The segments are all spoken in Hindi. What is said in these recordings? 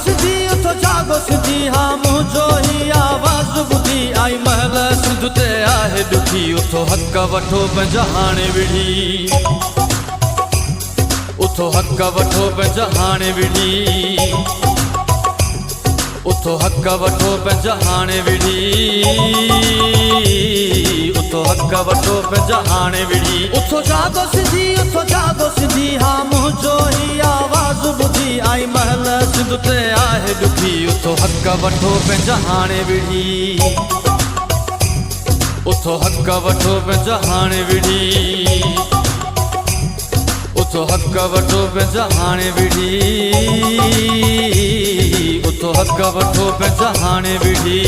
सिंधी उथो जागो सिंधी हाँ मुंहिंजो ही आवाज़ ॿुधी आई महल सिंध ते आहे ॾुखी उथो हक़ वठो पंहिंजा हाणे विढ़ी उथो हक़ वठो पंहिंजा हाणे विढ़ी उथो हक़ वठो पंहिंजा हाणे विढ़ी उथो हक़ वठो पंहिंजा हाणे विढ़ी उथो जागो सिंधी हाँ मुंहिंजो ही आवाज़ ॿुधी आई महल सिंध ते आहे ॾुखी उथो हक़ वठो पंहिंजा हाणे विढ़ी उथो हक़ वठो पंहिंजा हाणे विढ़ी उथो हक़ वठो पंहिंजा हाणे विढ़ी उथो हक़ वठो पंहिंजा हाणे विढ़ी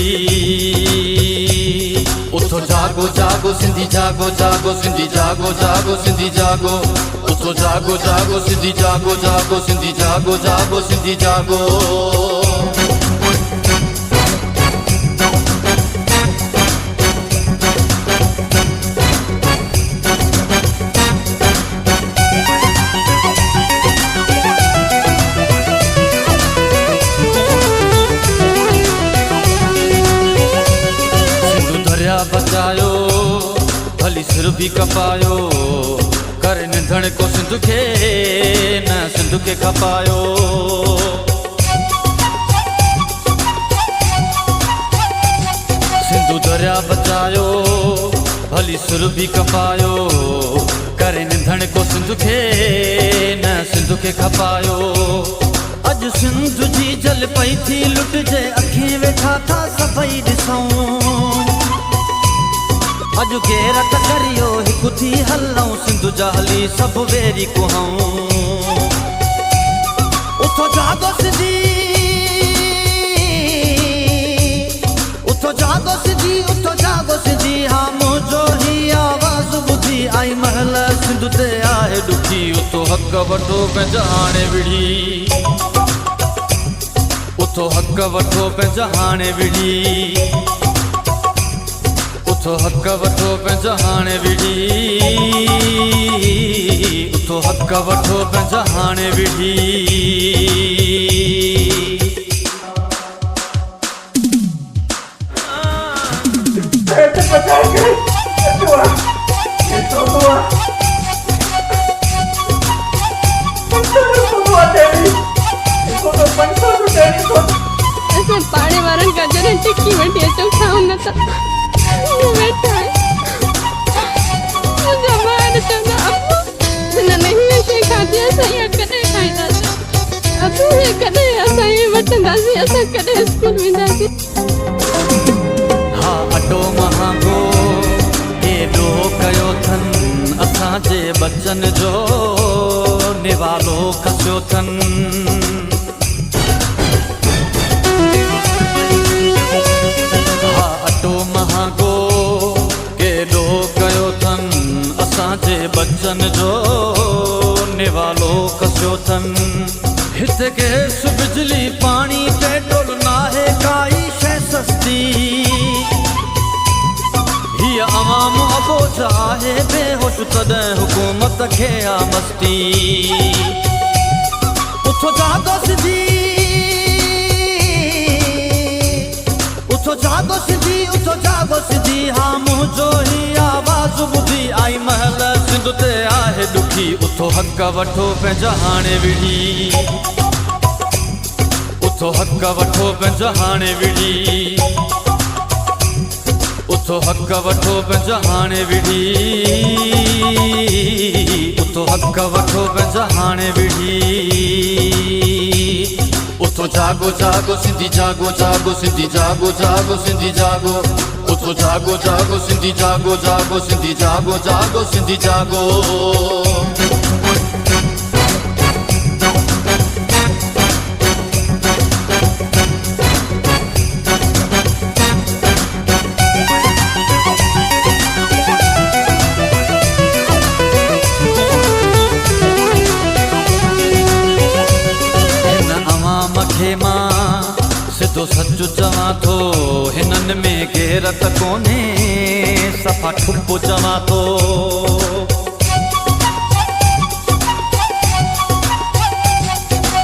उथो जागो जागो सिंधी जागो जागो सिंधी जागो जागो सिंधी जागो उथो जागो जागो सिंधी जागो जागो सिंधी जागो जागो सिंधी जागो बचायो भली सिर भी कपायो कर निधन को सिंध के न सिंध के खपायो सिंधु दरिया बचायो भली सिर भी कपायो कर निधन को सिंध के न सिंध के खपायो अज सिंध जी जल पई थी लुट जे अखी वेठा था सभई ॾिसूं अजु केरत करियो हिकु थी हलऊं सिंधु जा हली सभु वेरी कुहऊं उथो जागो सिंधी उथो जागो सिंधी उथो जागो सिंधी हाँ मुंहिंजो ही आवाज़ ॿुधी आई महल सिंध ते आहे ॾुखी उथो हक़ वठो पंहिंजा हाणे विढ़ी उथो हक़ वठो पंहिंजा हाणे विढ़ी उथो हक़ वठो पंहिंजा हाणे विढ़ी उथो हक़ वठो पंहिंजा हाणे विढ़ी असां पाड़े वारनि खां जॾहिं टिकी वठी अचूं खाऊं न त बैठा है मुझे मार चंदा अम्मा न नहीं से खाती ऐसा ही कदे खाईदा अब ये कदे ऐसा ही वठंदा सी ऐसा कदे स्कूल में जाती हाँ अटो महागो केॾो कयो थन असां जे बचन जो निवालो कसियो थन महागो केॾो कयो थन असां जे बचन जो निवालो कसियो थन हिते गैस बिजली पाणी पेट्रोल नाहे काई शइ सस्ती हीअ अवाम अबोझ आहे बेहोश तॾहिं हुकूमत खे आ मस्ती उथो जागो सिंधी उथो जागो सिंधी उथो जागो सिंधी हाँ मुंहिंजो ही आवाज़ ॿुधी आई महल सिंध ते आहे ॾुखी उथो हक़ वठो पंहिंजा हाणे विढ़ी उथो हक़ वठो पंहिंजा हाणे विढ़ी उथो हक़ वठो पंहिंजा हाणे विढ़ी उथो हक़ वठो पंहिंजा हाणे विढ़ी उथो जागो जागो सिंधी जागो जागो सिंधी जागो जागो सिंधी जागो उथो जागो जागो सिंधी जागो जागो सिंधी जागो जागो सिंधी जागो सिधो सच चवां थो हिननि में गैरत कोन्हे सफ़ा ठुप चवां थो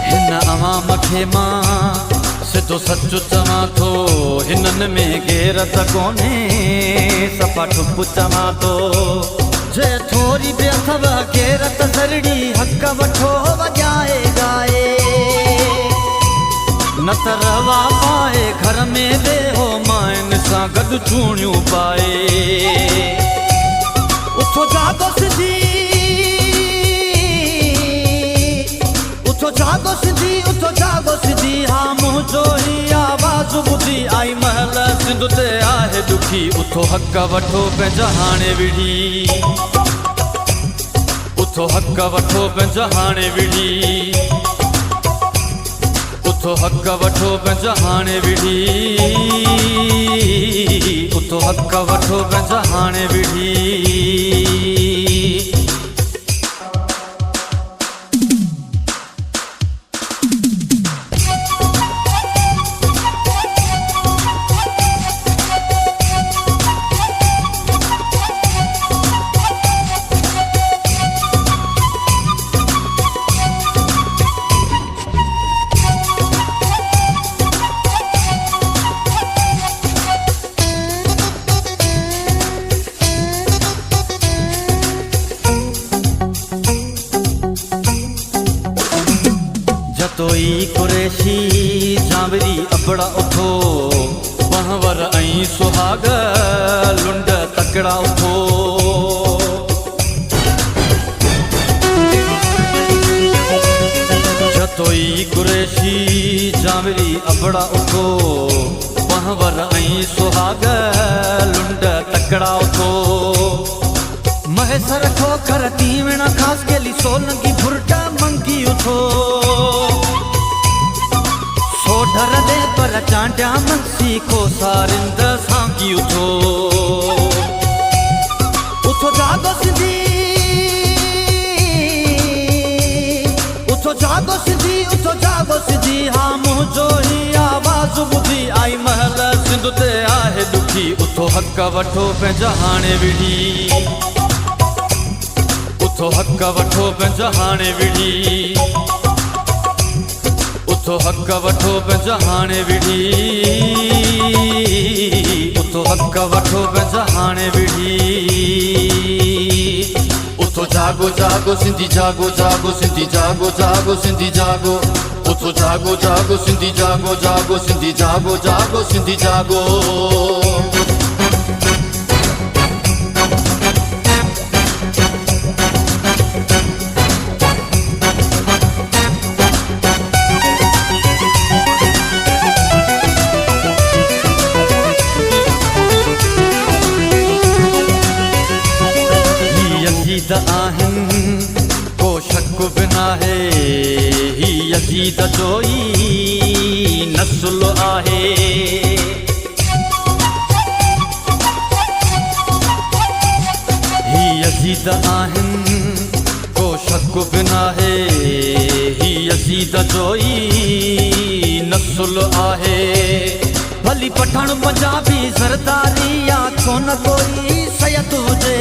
हिन अवाम खे मां सिधो सच चवां थो हिननि में गैरत कोन्हे सफ़ा ठुप चवां थो जे थोरी बि अथव गैरत ज़रड़ी हक़ वठो वॼाए ॻाए न त रवा पाए घर में वेहो माइन सां गॾु चूड़ियूं पाए उथो जागो सिंधी उथो जागो सिंधी उथो जागो सिंधी हा मुंहिंजो ही आवाज़ ॿुधी आई महल सिंध ते आहे दुखी उथो हक़ वठो पंहिंजा हाणे विढ़ी उथो हक़ वठो पंहिंजा हाणे विढ़ी उथो हक़ वठो पंहिंजा हाणे विढ़ी उथो हक़ वठो पंहिंजा हाणे विढ़ी जतोई कुरैशी जावरी अबड़ा उठो पहवर ऐं सुहाग लुंड तकड़ा उठो जतोई कुरैशी जावरी अबड़ा उठो पहवर ऐं सुहाग लुंड तकड़ा उठो महेसर ठोकर तीवण खास केली सोलंगी भुरटा मंगी उठो सोढर दे पर चांटिया मनसी को सारिंद सांगी उठो उठो जागो सिंधी उठो जागो सिंधी उठो जागो सिंधी हा मुंहिंजो ही आवाज़ ॿुधी आई महल सिंध ते आहे दुखी उठो हक़ वठो पंहिंजा हाणे विढ़ी उथो हक़ वठो पंहिंजा हाणे विढ़ी उथो हक़ वठो पंहिंजा हाणे विढ़ी उथो हक़ वठो पंहिंजा हाणे विढ़ी उथो जागो जागो सिंधी जागो जागो सिंधी जागो जागो सिंधी जागो उथो जागो जागो सिंधी जागो जागो सिंधी जागो जागो सिंधी जागो यज़ीद आहिनि को शक बि नाहे ही यज़ीद जो ई नस्ल आहे ही यज़ीद आहिनि को शक बि नाहे ही यज़ीद जो ई नस्ल आहे भली पठाण पंजाबी ज़रदारी या छो न कोई सयद हुजे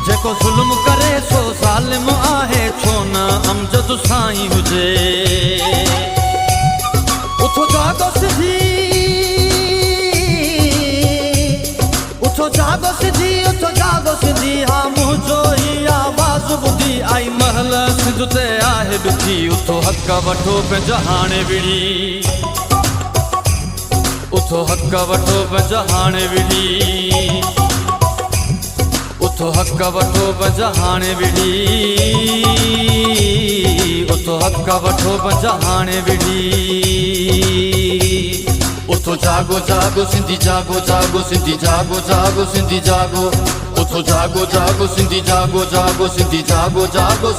जेको ज़ुल्म करे सो ज़ालिम आहे छो न अमजद साईं हुजे उथो जागो सिंधी उथो जागो सिंधी उथो जागो सिंधी हा मुंहिंजो ही आवाज़ ॿुधी आई महल सिंध ते आहे दुखी उथो हक़ वठो पंहिंजा हाणे विढ़ी उथो हक़ वठो पंहिंजा हाणे विढ़ी उथो हक़ वठो पंहिंजा हाणे विढ़ी उथो हक़ वठो पंहिंजा हाणे विढ़ी उथो जागो जागो सिंधी जागो जागो सिंधी जागो जागो सिंधी जागो उथो जागो जागो सिंधी जागो जागो सिंधी जागो जागो